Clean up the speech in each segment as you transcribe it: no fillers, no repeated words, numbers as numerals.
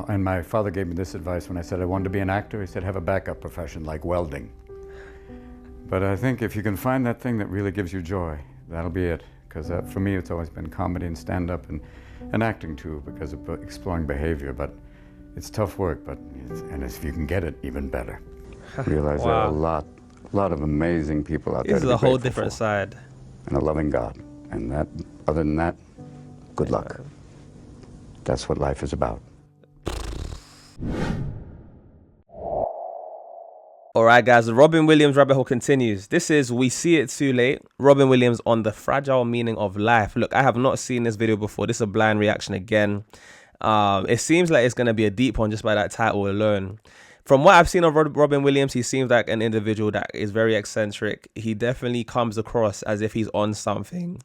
And my father gave me this advice when I said I wanted to be an actor. He said, have a backup profession like welding. But I think if you can find that thing that really gives you joy, that'll be it. Because for me, it's always been comedy and stand-up and acting too, because of exploring behavior. But it's tough work, and if you can get it, even better. Realize there are a lot of amazing people out there. This is a whole different side. And a loving God. And that, other than that, good luck. That's what life is about. All right, guys, the Robin Williams rabbit hole continues. This is We See It Too Late. Robin Williams on the fragile meaning of life. Look, I have not seen this video before. This is a blind reaction again. It seems like it's going to be a deep one just by that title alone. From what I've seen of Robin Williams, he seems like an individual that is very eccentric. He definitely comes across as if he's on something,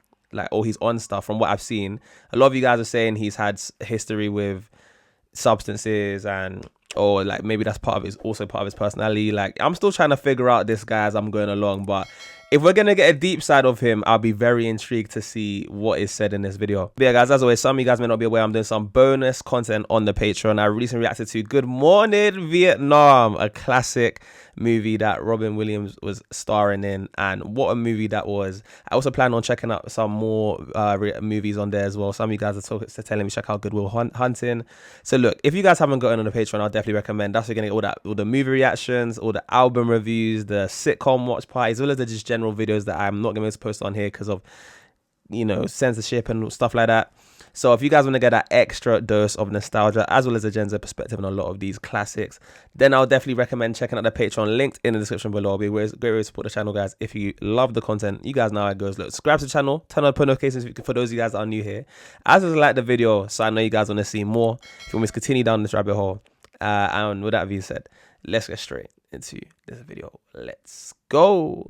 or he's on stuff from what I've seen. A lot of you guys are saying he's had history with substances or like maybe that's also part of his personality. Like, I'm still trying to figure out this guy as I'm going along, but if we're going to get a deep side of him, I'll be very intrigued to see what is said in this video. But yeah, guys, as always, some of you guys may not be aware, I'm doing some bonus content on the Patreon. I recently reacted to Good Morning Vietnam, a classic movie that Robin Williams was starring in, and what a movie that was. I also plan on checking out some more movies on there as well. Some of you guys are telling me check out Good Will Hunting. So look, if you guys haven't gotten on the Patreon, I'll definitely recommend. That's where you're gonna get all the movie reactions, all the album reviews, the sitcom watch parties, as well as the just general videos that I'm not going to post on here because of, you know, censorship and stuff like that. So if you guys want to get that extra dose of nostalgia as well as a Gen Z perspective on a lot of these classics, then I'll definitely recommend checking out the Patreon, linked in the description below. It'll be a great way to support the channel, guys. If you love the content, you guys know how it goes. Look, subscribe to the channel, turn on notifications for those of you guys that are new here. As well as like the video, so I know you guys want to see more. If you want me to continue down this rabbit hole, and with that being said, let's get straight into this video. Let's go.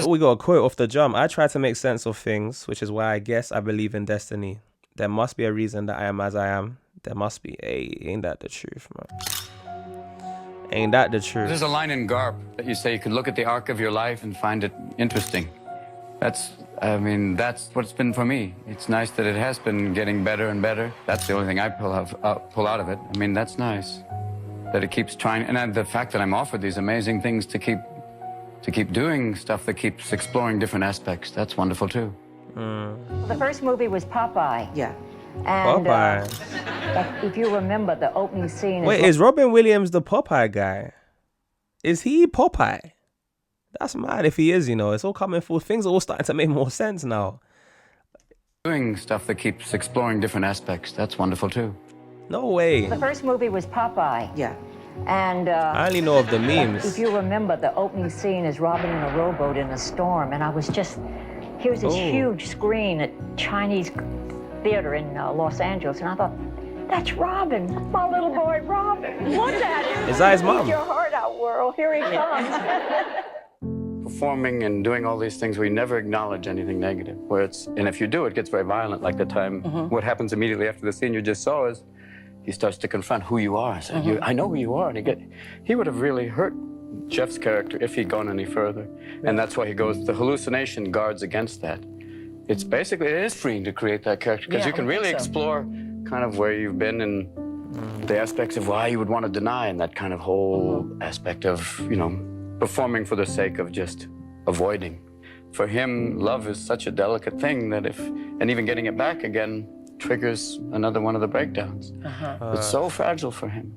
We got a quote off the jump. I try to make sense of things, which is why I guess I believe in destiny. There must be a reason that I am as I am. There must be. Ain't that the truth, man? Ain't that the truth? There's a line in Garp that you say you could look at the arc of your life and find it interesting. That's what it's been for me. It's nice that it has been getting better and better. That's the only thing I pull out of it. I mean, that's nice that it keeps trying, and the fact that I'm offered these amazing things to keep doing stuff that keeps exploring different aspects. That's wonderful too. The first movie was Popeye. Yeah. And, Popeye. if you remember the opening scene. Wait, is Robin Williams the Popeye guy? Is he Popeye? That's mad if he is, you know. It's all coming full. Things are all starting to make more sense now. Doing stuff that keeps exploring different aspects. That's wonderful too. No way. The first movie was Popeye. Yeah. And I only know of the memes. if you remember, the opening scene is Robin in a rowboat in a storm, and I was just, here's this huge screen at Chinese theater in Los Angeles, and I thought, that's Robin, my little boy Robin. Look at him. Is that his mom? Eat your heart out, world. Here he comes. Performing and doing all these things where you never acknowledge anything negative. And if you do, it gets very violent. Like the time, what happens immediately after the scene you just saw is, he starts to confront who you are. So I know who you are. And he would have really hurt Jeff's character if he'd gone any further. And that's why he goes, the hallucination guards against that. It's basically, it is freeing to create that character because you can really explore kind of where you've been and the aspects of why you would want to deny, and that kind of whole aspect of, you know, performing for the sake of just avoiding. For him, love is such a delicate thing that and even getting it back again triggers another one of the breakdowns. It's so fragile for him,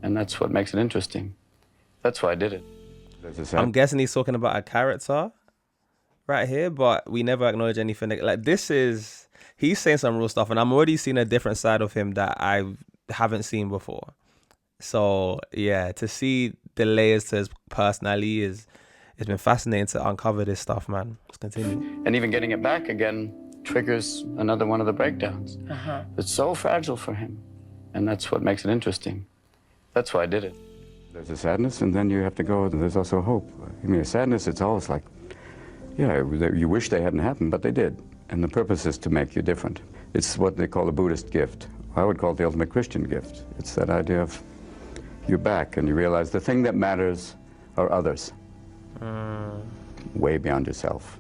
and that's what makes it interesting. That's why I did it. I'm guessing he's talking about a character right here, but we never acknowledge anything. Like, he's saying some real stuff, and I'm already seeing a different side of him that I haven't seen before. So yeah, to see the layers to his personality it's been fascinating to uncover this stuff, man. Let's continue. And even getting it back again triggers another one of the breakdowns. It's so fragile for him, and that's what makes it interesting. That's why I did it. There's a sadness, and then you have to go, and there's also hope. I mean, a sadness, it's always like, yeah, you wish they hadn't happened, but they did. And the purpose is to make you different. It's what they call a Buddhist gift. I would call it the ultimate Christian gift. It's that idea of you're back, and you realize the thing that matters are others. Way beyond yourself.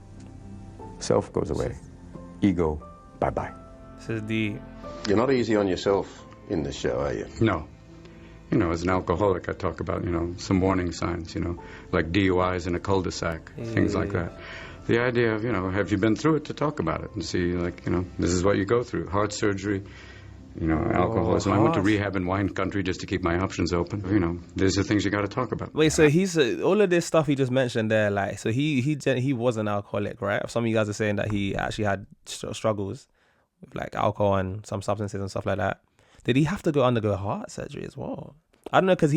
Self goes away. Ego Bye-bye. This is the... You're not easy on yourself in this show, are you? No. You know, as an alcoholic, I talk about, you know, some warning signs, you know, like DUIs in a cul-de-sac, things like that. The idea of, you know, have you been through it to talk about it and see, like, you know, this is what you go through. Heart surgery, you know, alcoholism. I went to rehab in wine country just to keep my options open. You know, these are things you got to talk about. Wait, so he's all of this stuff he just mentioned there, like, so he was an alcoholic, right? Some of you guys are saying that he actually had struggles with like alcohol and some substances and stuff like that. Did he have to undergo heart surgery as well? I don't know, because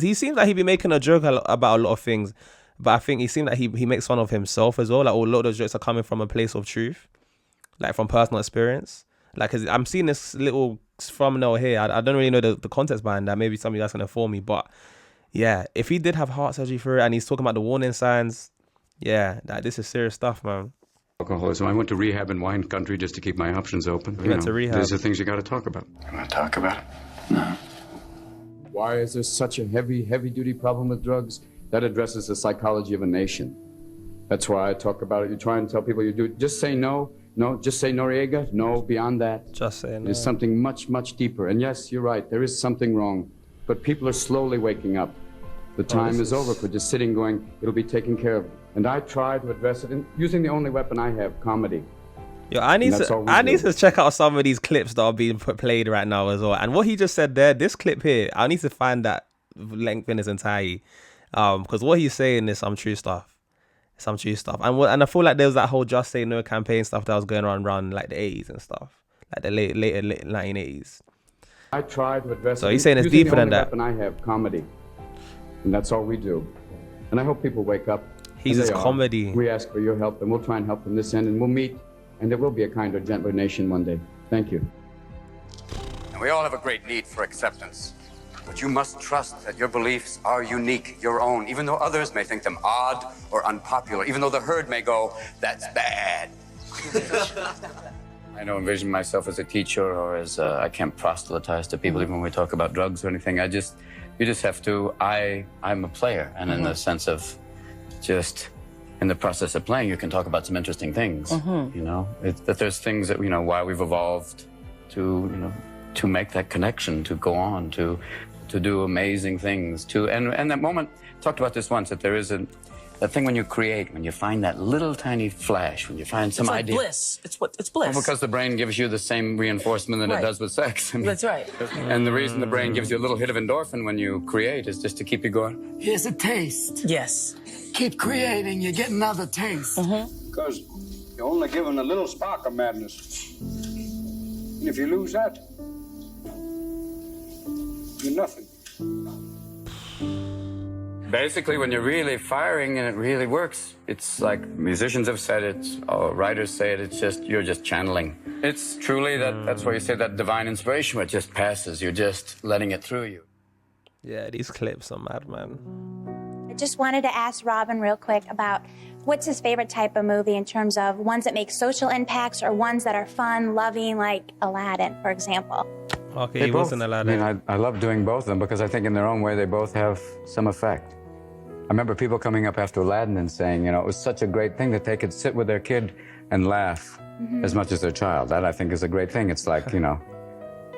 he seems like he'd be making a joke about a lot of things, but I think he seemed like he makes fun of himself as well. Like, a lot of those jokes are coming from a place of truth, like from personal experience. Like, cause I'm seeing this little thumbnail here. I don't really know the context behind that. Maybe some of you guys can inform me. But yeah, if he did have heart surgery for it and he's talking about the warning signs, yeah, this is serious stuff, man. Alcoholism. I went to rehab in wine country just to keep my options open. You went to rehab. These are things you got to talk about. You want to talk about it? No. Why is there such a heavy-duty problem with drugs? That addresses the psychology of a nation. That's why I talk about it. You try and tell people you do. Just say no. No, just say Noriega. No, beyond that. Just say no. There's something much, much deeper. And yes, you're right. There is something wrong. But people are slowly waking up. The time is over for just sitting going, it'll be taken care of. And I try to address it using the only weapon I have, comedy. Yo, I need to check out some of these clips that are being played right now as well. And what he just said there, this clip here, I need to find that length in its entirety. Because what he's saying is some true stuff. Some true stuff. And I feel like there was that whole Just Say No campaign stuff that was going around like the 80s and stuff. Like the late 1980s. I try to address so he's saying it's deeper than that. And I have comedy. And that's all we do. And I hope people wake up. He's his comedy. We ask for your help, and we'll try and help from this end, and we'll meet, and there will be a kinder, gentler nation one day. Thank you. And we all have a great need for acceptance. But you must trust that your beliefs are unique, your own, even though others may think them odd or unpopular, even though the herd may go, that's bad. I don't envision myself as a teacher or as I can't proselytize to people even when we talk about drugs or anything. You just have to, I'm a player, and in the sense of just in the process of playing, you can talk about some interesting things, you know, that there's things that, you know, why we've evolved to, you know, to make that connection, to go on, to do amazing things, and that moment, talked about this once, that there is that thing when you create, when you find that little tiny flash, when you find some idea. It's bliss. It's bliss. Well, because the brain gives you the same reinforcement that it does with sex. I mean, that's right. And the reason the brain gives you a little hit of endorphin when you create is just to keep you going. Here's a taste. Yes. Keep creating, you get another taste. Because you're only given a little spark of madness. And if you lose that, you're nothing. Basically, when you're really firing and it really works, it's like musicians have said it, writers say it, it's just, you're just channeling. It's truly that's why you say that divine inspiration, where it just passes, you're just letting it through you. Yeah, these clips are mad, man. I just wanted to ask Robin real quick about what's his favorite type of movie in terms of ones that make social impacts or ones that are fun, loving, like Aladdin, for example. Okay, he wasn't Aladdin. I mean, I love doing both of them because I think in their own way, they both have some effect. I remember people coming up after Aladdin and saying, you know, it was such a great thing that they could sit with their kid and laugh as much as their child. That, I think, is a great thing. It's like, you know,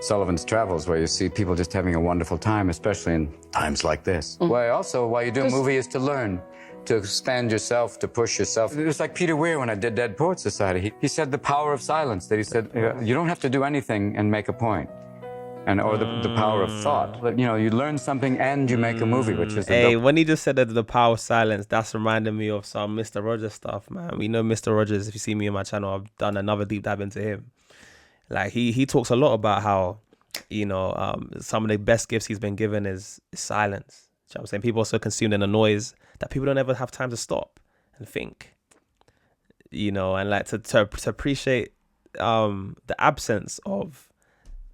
Sullivan's Travels, where you see people just having a wonderful time, especially in times like this. Why you do a movie is to learn, to expand yourself, to push yourself. It was like Peter Weir when I did Dead Poets Society. He said the power of silence, that he said, you don't have to do anything and make a point. Or the power of thought. But, you know, you learn something and you make a movie, which is when he just said that the power of silence, that's reminding me of some Mr. Rogers stuff, man. We know Mr. Rogers. If you see me on my channel, I've done another deep dive into him. Like, he talks a lot about how, you know, some of the best gifts he's been given is silence. You know what I'm saying? People are so consumed in the noise that people don't ever have time to stop and think. You know, and like to appreciate the absence of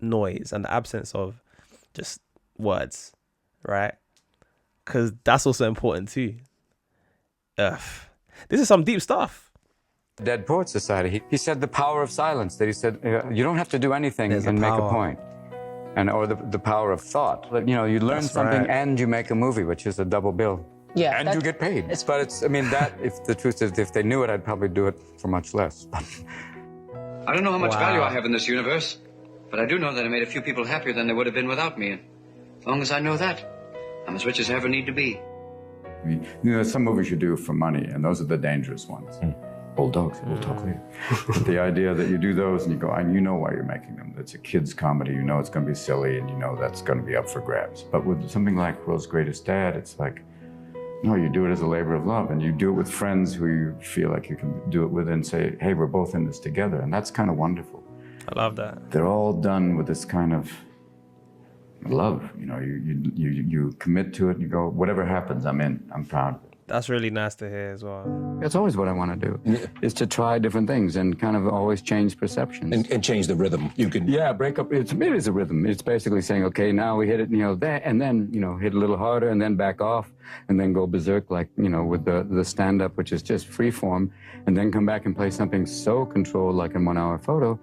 noise and the absence of just words, right? Because that's also important too. This is some deep stuff. Dead Poets Society. He said the power of silence, that he said, you don't have to do anything and make a point. Or the power of thought. But, you know, you learn something and you make a movie, which is a double bill. Yeah. And you get paid. But it's, I mean, that, if the truth is, if they knew it, I'd probably do it for much less. I don't know how much Wow. value I have in this universe, but I do know that I made a few people happier than they would have been without me. And as long as I know that, I'm as rich as I ever need to be. I mean, you know, some movies you do for money, and those are the dangerous ones. Old dogs, we'll talk later. But the idea that you do those and you go, and you know why you're making them. It's a kid's comedy. You know it's going to be silly, and you know that's going to be up for grabs. But with something like World's Greatest Dad, it's like, no, you do it as a labor of love, and you do it with friends who you feel like you can do it with and say, hey, we're both in this together. And that's kind of wonderful. I love that. They're all done with this kind of love. You know, you commit to it and you go, whatever happens, I'm in. I'm proud. That's really nice to hear as well. That's always what I want to do, is to try different things and kind of always change perceptions. And change the rhythm. You can. Yeah, break up. It is a rhythm. It's basically saying, okay, now we hit it, there, and then, hit a little harder, and then back off, and then go berserk, like, with the stand-up, which is just free form, and then come back and play something so controlled, like in 1 hour photo.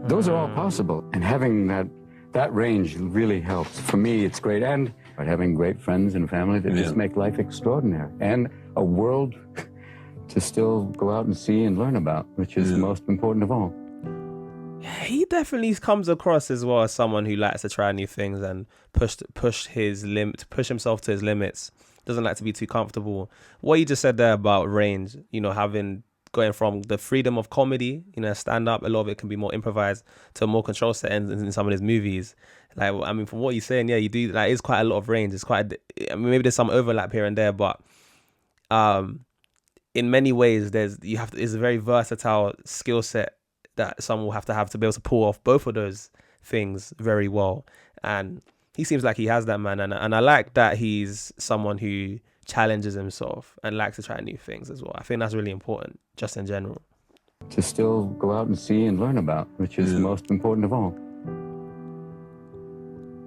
Those are all possible, and having that range really helps. For me, it's great, and having great friends and family that just make life extraordinary, and a world to still go out and see and learn about, which is the most important of all. He definitely comes across as well as someone who likes to try new things and push himself to his limits. Doesn't like to be too comfortable. What you just said there about range, going from the freedom of comedy, stand up, a lot of it can be more improvised, to more control settings in some of his movies. Like, I mean, from what you're saying, yeah, you do. Like, it's quite a lot of range. It's maybe there's some overlap here and there, but in many ways, it's a very versatile skill set that someone will have to be able to pull off both of those things very well. And he seems like he has that, man. And I like that he's someone who challenges himself and likes to try new things as well. I think that's really important, just in general. To still go out and see and learn about, which is the most important of all.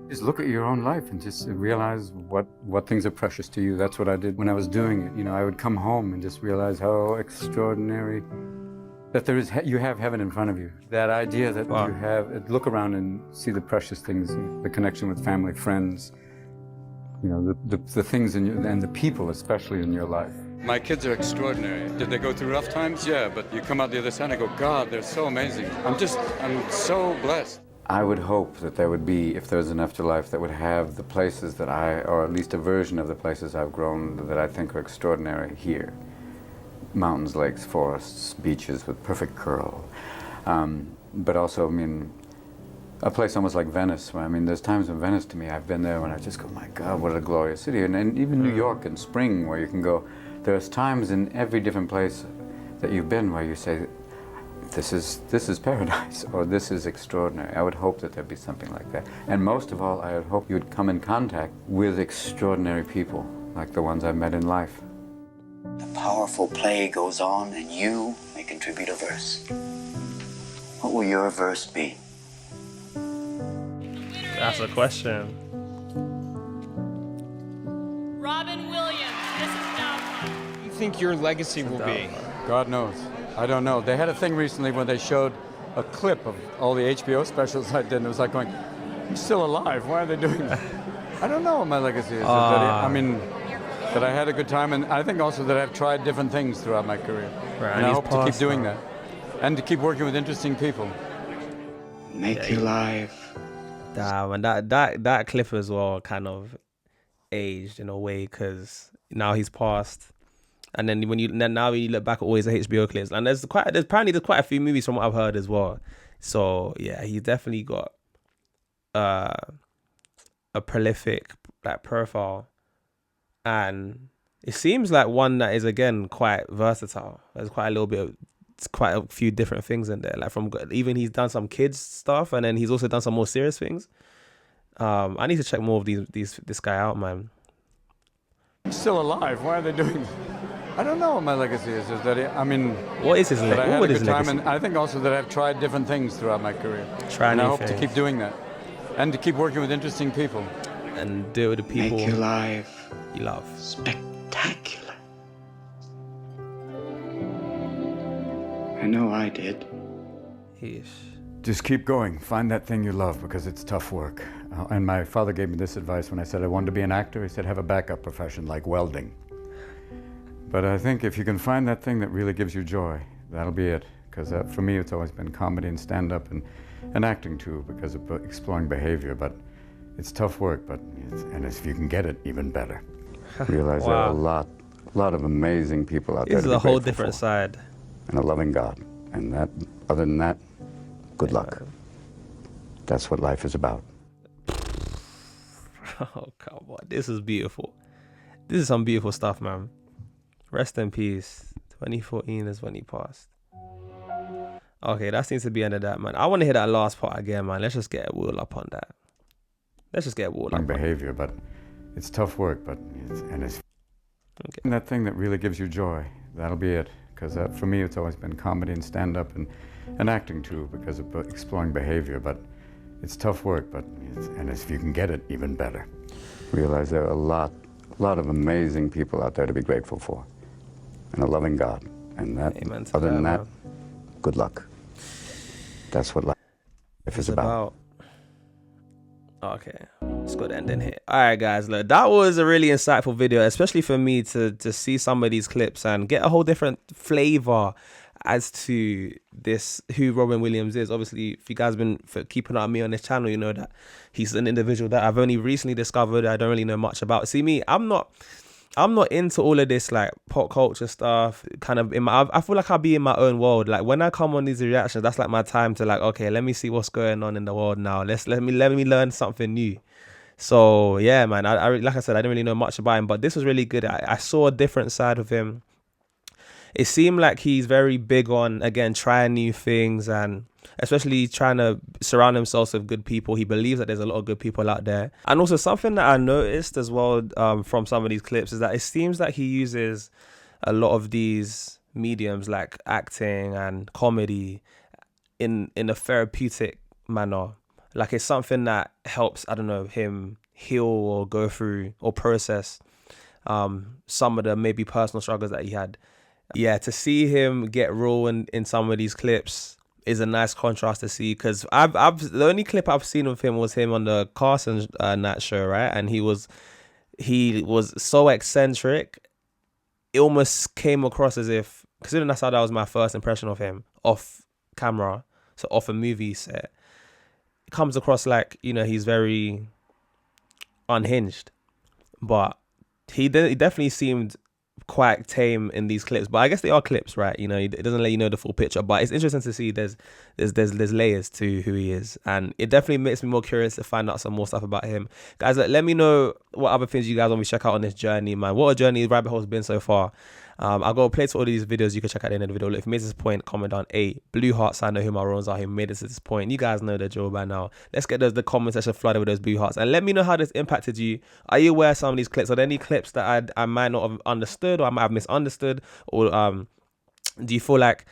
Just look at your own life and just realize what things are precious to you. That's what I did when I was doing it. I would come home and just realize how extraordinary that you have heaven in front of you. That idea that you have, look around and see the precious things, the connection with family, friends, the things and the people, especially in your life. My kids are extraordinary. Did they go through rough times? Yeah, but you come out the other side and go, God, they're so amazing. I'm so blessed. I would hope that there would be, if there was an afterlife, that would have the places that or at least a version of the places I've grown that I think are extraordinary here. Mountains, lakes, forests, beaches with perfect curl. But also, a place almost like Venice, where, there's times in Venice to me, I've been there when I just go, my God, what a glorious city. And even New York in spring, where you can go, there's times in every different place that you've been where you say, this is paradise, or this is extraordinary. I would hope that there'd be something like that. And most of all, I would hope you would come in contact with extraordinary people, like the ones I've met in life. The powerful play goes on, and you may contribute a verse. What will your verse be? That's a question. Robin Williams, this is now. What do you think your legacy will be? God knows. I don't know. They had a thing recently when they showed a clip of all the HBO specials I did, and it was like going, I'm still alive. Why are they doing that? I don't know what my legacy is. That I had a good time, and I think also that I've tried different things throughout my career. Right, and I hope to keep doing that. And to keep working with interesting people. Make your life. Damn, and that clip as well kind of aged in a way, because now he's passed. And then when you look back at all his HBO clips, and there's apparently quite a few movies from what I've heard as well. So yeah, he's definitely got a prolific profile, and it seems like one that is again quite versatile. There's quite a few different things in there. Like even he's done some kids stuff, and then he's also done some more serious things. I need to check more of this guy out, man. I'm still alive. Why are they doing that? I don't know what my legacy is. What is his legacy? I had a good time, and I think also that I've tried different things throughout my career. And I hope to keep doing that, and to keep working with interesting people, and do it with the people. Make your life you love. Spectacular. I know I did. Just keep going. Find that thing you love, because it's tough work. And my father gave me this advice when I said I wanted to be an actor. He said, have a backup profession like welding. But I think if you can find that thing that really gives you joy, that'll be it. because for me it's always been comedy and stand-up and acting too, because of exploring behavior. But it's tough work, and if you can get it, even better. Realize there are a lot of amazing people out there. This is a whole different side. And a loving God, and other than that, good luck. That's what life is about. Oh, come on. This is beautiful. This is some beautiful stuff, man. Rest in peace. 2014 is when he passed. Okay, that seems to be the end of that, man. I want to hear that last part again, man. Let's just get a wheel up on that. Let's just get a wheel up on behavior, but it's tough work, it's that thing that really gives you joy. That'll be it. Because for me it's always been comedy and stand-up and acting too, because of exploring behavior. But it's tough work, and if you can get it, even better. Realize there are a lot of amazing people out there to be grateful for, and a loving God, and other than that, good luck. That's what life is about. Okay, let's go to end in here. All right, guys, look, that was a really insightful video, especially for me to see some of these clips and get a whole different flavor as to who Robin Williams is. Obviously, if you guys have been keeping up with me on this channel, you know that he's an individual that I've only recently discovered. I don't really know much about. See, me, I'm not into all of this like pop culture stuff. Kind of I feel like I'll be in my own world. Like when I come on these reactions, that's like my time to like, okay, let me see what's going on in the world now. Let me learn something new. So yeah, man, I like I said, I didn't really know much about him, but this was really good. I saw a different side of him. It seemed like he's very big on, again, trying new things and especially trying to surround himself with good people. He believes that there's a lot of good people out there. And also something that I noticed as well from some of these clips is that it seems like he uses a lot of these mediums like acting and comedy in a therapeutic manner. Like it's something that helps, I don't know, him heal or go through or process some of the maybe personal struggles that he had. Yeah, to see him get raw in some of these clips is a nice contrast to see, because the only clip I've seen of him was him on the Carson Nat show, right? And he was so eccentric. It almost came across as if, considering that was my first impression of him off camera, so off a movie set, it comes across like, you know, he's very unhinged, but he definitely seemed quite tame in these clips. But I guess they are clips, right? You know, it doesn't let you know the full picture, but it's interesting to see there's layers to who he is, and it definitely makes me more curious to find out some more stuff about him. Guys, let me know what other things you guys want me to check out on this journey, man. What a journey rabbit hole's been so far. I'll go play to all of these videos you can check out at the end of the video. Look, if you made this point, comment down a blue hearts. I know who my roles are who made us to this point. You guys know the drill by now. Let's get the comment section flooded with those blue hearts, and let me know how this impacted you. Are you aware of some of these clips? Are there any clips that I might not have understood, or I might have misunderstood, or do you feel like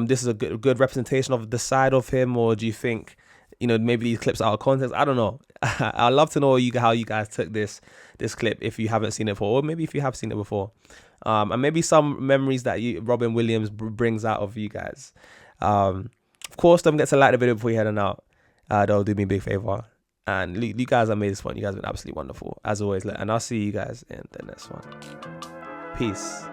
this is a good representation of the side of him, or do you think, you know, maybe these clips are out of context? I don't know. I'd love to know how you guys took this clip if you haven't seen it before, or maybe if you have seen it before. And maybe some memories that Robin Williams brings out of you guys. Of course, don't forget to like the video before you head on out. That'll do me a big favor. And you guys have made this one. You guys have been absolutely wonderful, as always. And I'll see you guys in the next one. Peace.